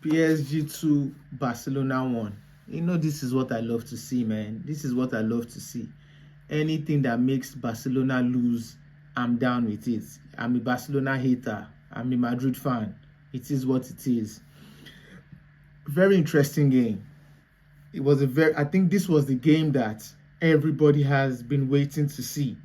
PSG 2, Barcelona 1. You know, this is what I love to see, man. This is what I love to see. Anything that makes Barcelona lose, I'm down with it. I'm a Barcelona hater. I'm a Madrid fan. It is what it is. Very interesting game. It was I think this was the game that everybody has been waiting to see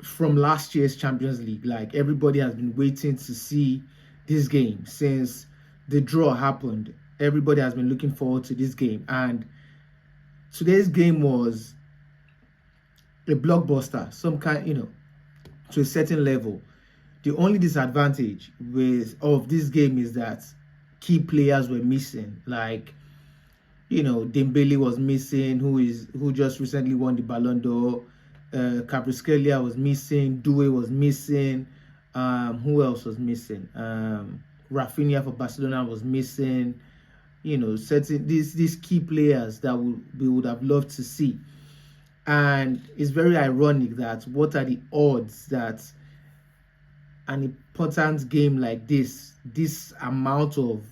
from last year's Champions League. Like, everybody has been waiting to see this game since the draw happened. Everybody has been looking forward to this game, and today's game was a blockbuster, some kind, to a certain level. The only disadvantage of this game is that key players were missing. Like, Dembele was missing, who just recently won the Ballon d'Or. Kvaratskhelia was missing. Doué was missing. Who else was missing? Rafinha for Barcelona was missing. Certain these key players that we would have loved to see. And it's very ironic that what are the odds that an important game like this amount of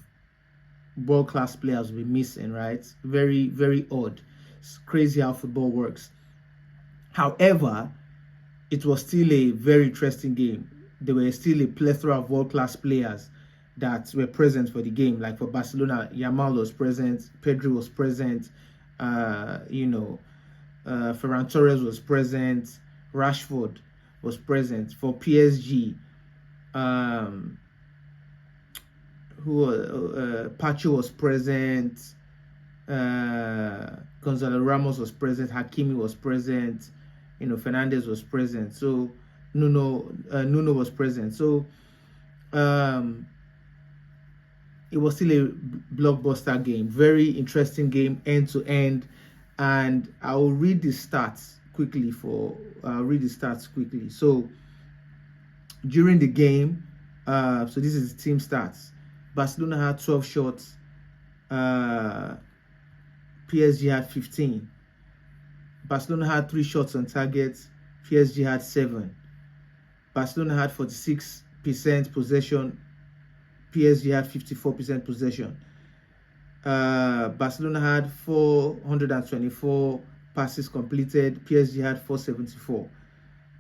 world-class players will be missing, right? Very, very odd. It's crazy how football works. However, it was still a very interesting game. There were still a plethora of world-class players that were present for the game. Like for Barcelona, Yamal was present, Pedri was present, Ferran Torres was present, Rashford was present. For PSG, Pacho was present, Gonçalo Ramos was present, Hakimi was present, Fernandes was present, so Nuno was present. So it was still a blockbuster game, very interesting game, end to end. And I'll read the stats quickly. So during the game, so this is the team stats. Barcelona had 12 shots. PSG had 15. Barcelona had 3 shots on target. PSG had 7. Barcelona had 46% possession. PSG had 54% possession. Barcelona had 424 passes completed. PSG had 474.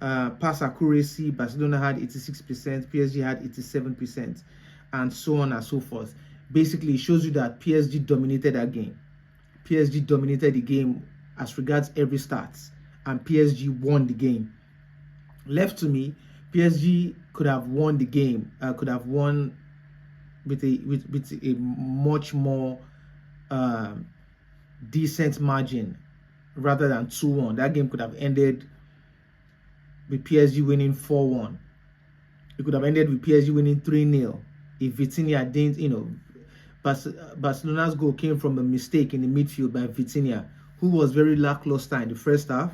Pass accuracy, Barcelona had 86%, PSG had 87%, and so on and so forth. Basically, it shows you that PSG dominated that game. PSG dominated the game as regards every stats, and PSG won the game. Left to me, PSG could have won the game, could have won with a much more decent margin rather than 2-1. That game could have ended with PSG winning 4-1. It could have ended with PSG winning 3-0 if Vitinha didn't, Barcelona's goal came from a mistake in the midfield by Vitinha, who was very lackluster in the first half,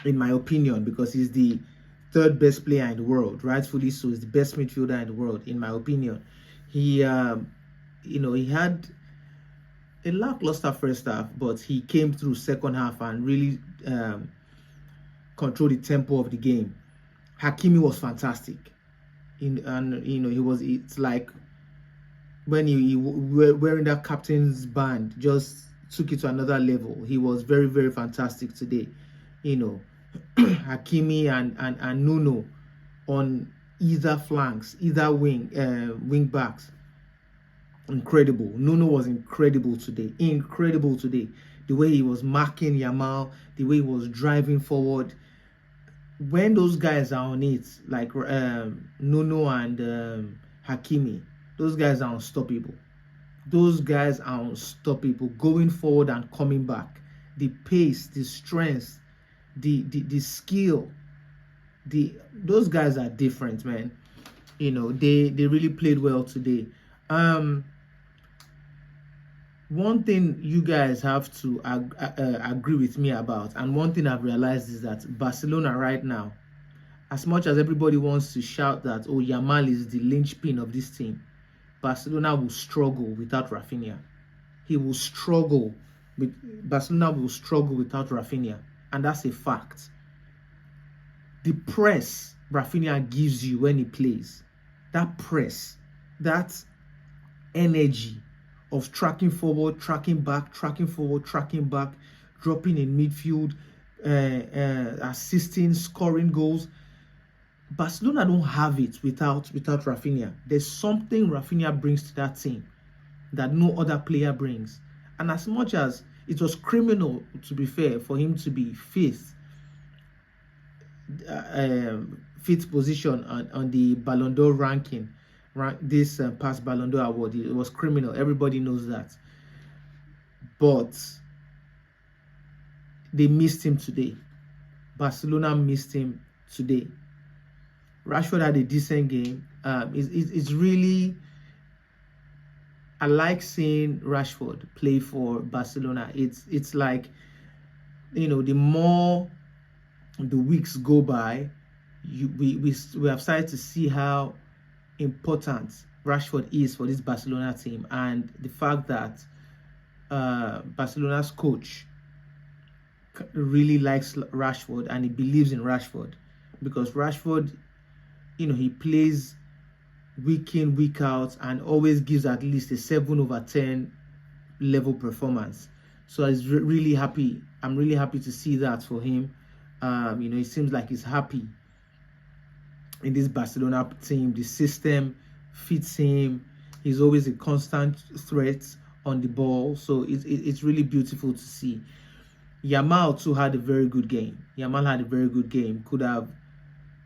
in my opinion, because he's the third best player in the world, rightfully so. He's the best midfielder in the world, in my opinion. He had a lackluster first half, but he came through second half and really controlled the tempo of the game. Hakimi was fantastic, it's like when he wearing that captain's band, just took it to another level. He was very, very fantastic today. Hakimi and Nuno on either flanks, either wing backs. Incredible. Nuno was incredible today. The way he was marking Yamal, the way he was driving forward. When those guys are on it, like Nuno and Hakimi, those guys are unstoppable. Going forward and coming back. The pace, the strength, the skill. Those guys are different, man. They really played well today. One thing you guys have to agree with me about, and one thing I've realized, is that Barcelona right now, as much as everybody wants to shout that, oh, Yamal is the linchpin of this team, Barcelona will struggle without Rafinha. Barcelona will struggle without Rafinha, and that's a fact. The press Rafinha gives you when he plays, that press, that energy of tracking forward, tracking back, tracking forward, tracking back, dropping in midfield, assisting, scoring goals. Barcelona don't have it without Rafinha. There's something Rafinha brings to that team that no other player brings. And as much as it was criminal, to be fair, for him to be fifth position on the Ballon d'Or ranking, this past Ballon d'Or award, it was criminal. Everybody knows that. But they missed him today. Barcelona missed him today. Rashford had a decent game. It's really, I like seeing Rashford play for Barcelona. It's like, you know, the more the weeks go by, we have started to see how important Rashford is for this Barcelona team, and the fact that Barcelona's coach really likes Rashford and he believes in Rashford, because Rashford, you know, he plays week in, week out, and always gives at least a 7/10 level performance. So I was really happy. I'm really happy to see that for him. You know, it seems like he's happy in this Barcelona team. The system fits him. He's always a constant threat on the ball. So it's really beautiful to see. Yamal too had a very good game. Yamal had a very good game. Could have,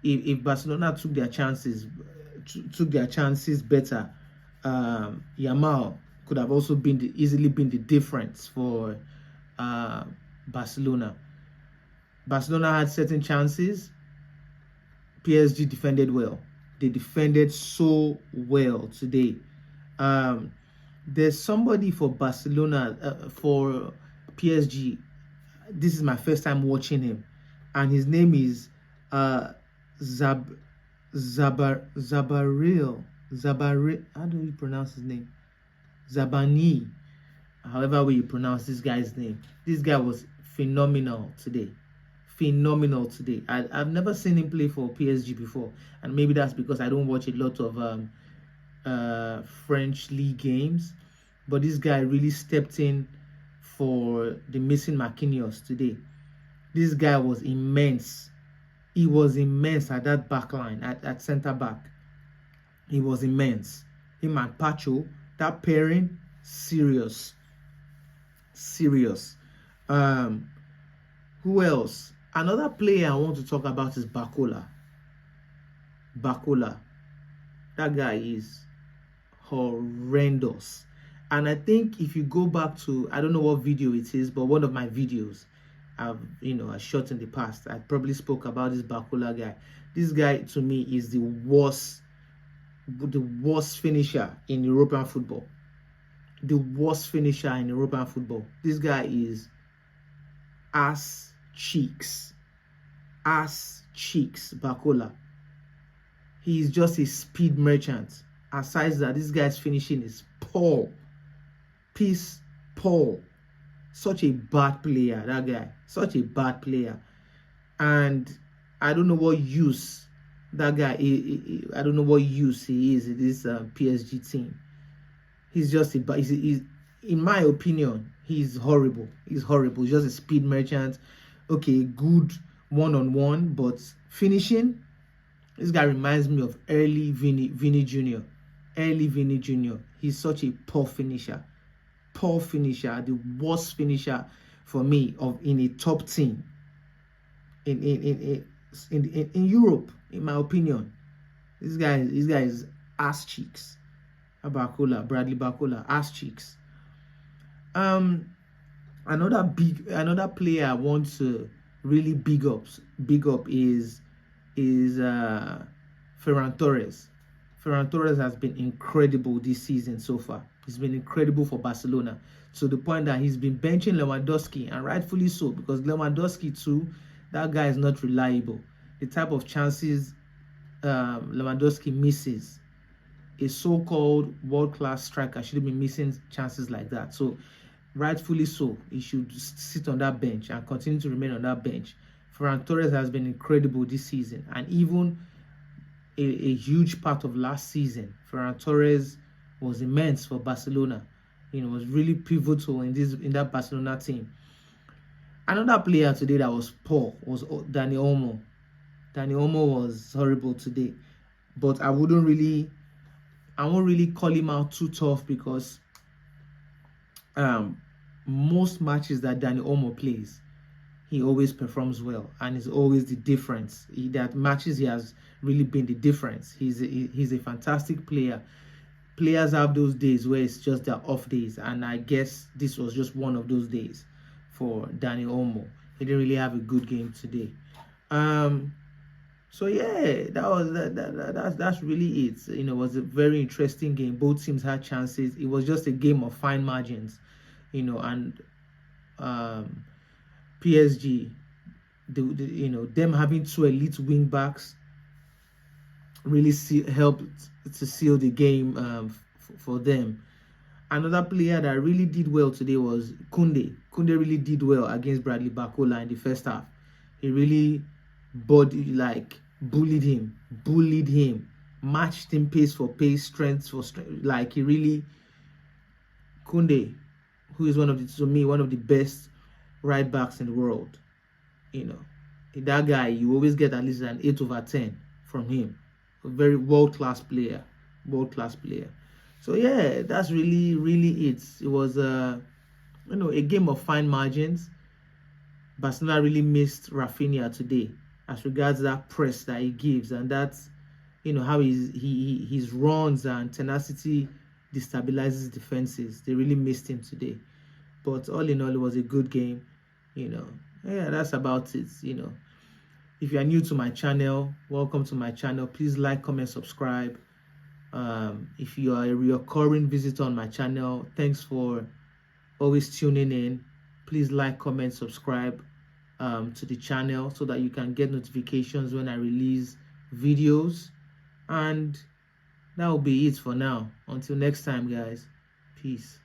if Barcelona took their chances better, Yamal could have also easily been the difference for Barcelona. Barcelona had certain chances. PSG defended well. They defended so well today. There's somebody for Barcelona, for PSG. This is my first time watching him, and his name is Zabaril. How do you pronounce his name? Zabani. However way you pronounce this guy's name. This guy was phenomenal today. Phenomenal today. I've never seen him play for PSG before, and maybe that's because I don't watch a lot of French league games. But this guy really stepped in for the missing Marquinhos today. This guy was immense. He was immense at that back line, at centre back. He was immense. Him and Pacho, that pairing, serious. Who else? Another player I want to talk about is Barcola. That guy is horrendous. And I think if you go back to, I don't know what video it is, but one of my videos I shot in the past, I probably spoke about this Barcola guy. This guy, to me, is the worst finisher in European football. The worst finisher in European football. This guy is ass cheeks, Barcola. He is just a speed merchant. Aside that, this guy's finishing is poor. Piss poor. Such a bad player, that guy. Such a bad player. And I don't know what use that guy is. I don't know what use he is in this PSG team. He's just in my opinion, he's horrible. He's horrible. He's just a speed merchant. Okay, good one-on-one, but finishing, this guy reminds me of early Vini Jr. He's such a poor finisher. The worst finisher for me in a top team in Europe, in my opinion. This guy is ass cheeks. Bradley Barcola, ass cheeks. Another player I want to really big up is Ferran Torres. Ferran Torres has been incredible this season so far. He's been incredible for Barcelona, to the point that he's been benching Lewandowski, and rightfully so, because Lewandowski too, that guy is not reliable. The type of chances Lewandowski misses, a so-called world-class striker shouldn't be missing chances like that. So rightfully so, he should sit on that bench and continue to remain on that bench. Ferran Torres has been incredible this season, and even a huge part of last season. Ferran Torres was immense for Barcelona. Was really pivotal in that Barcelona team. Another player today that was poor was Dani Olmo. Dani Olmo was horrible today, but I won't really call him out too tough, because most matches that Dani Olmo plays, he always performs well, and is always the difference. That matches he has really been the difference. He's a fantastic player. Players have those days where it's just their off days, and I guess this was just one of those days for Dani Olmo. He didn't really have a good game today. So yeah, that's really it. It was a very interesting game. Both teams had chances. It was just a game of fine margins, and PSG, them having two elite wing backs really helped to seal the game for them. Another player that really did well today was Koundé. Koundé really did well against Bradley Barcola in the first half. He really bullied him, matched him pace for pace, strength for strength. Koundé, who is one of the best right backs in the world. That guy, you always get at least an 8/10 from him. A very world-class player. So yeah, that's really it. It was a game of fine margins. Barcelona really missed Rafinha today as regards that press that he gives, and that's how his runs and tenacity destabilizes defenses. They really missed him today. But all in all, it was a good game. Yeah, that's about it. If you are new to my channel, welcome to my channel. Please like, comment, subscribe. If you are a recurring visitor on my channel, thanks for always tuning in. Please like, comment, subscribe to the channel so that you can get notifications when I release videos. And that will be it for now. Until next time, guys. Peace.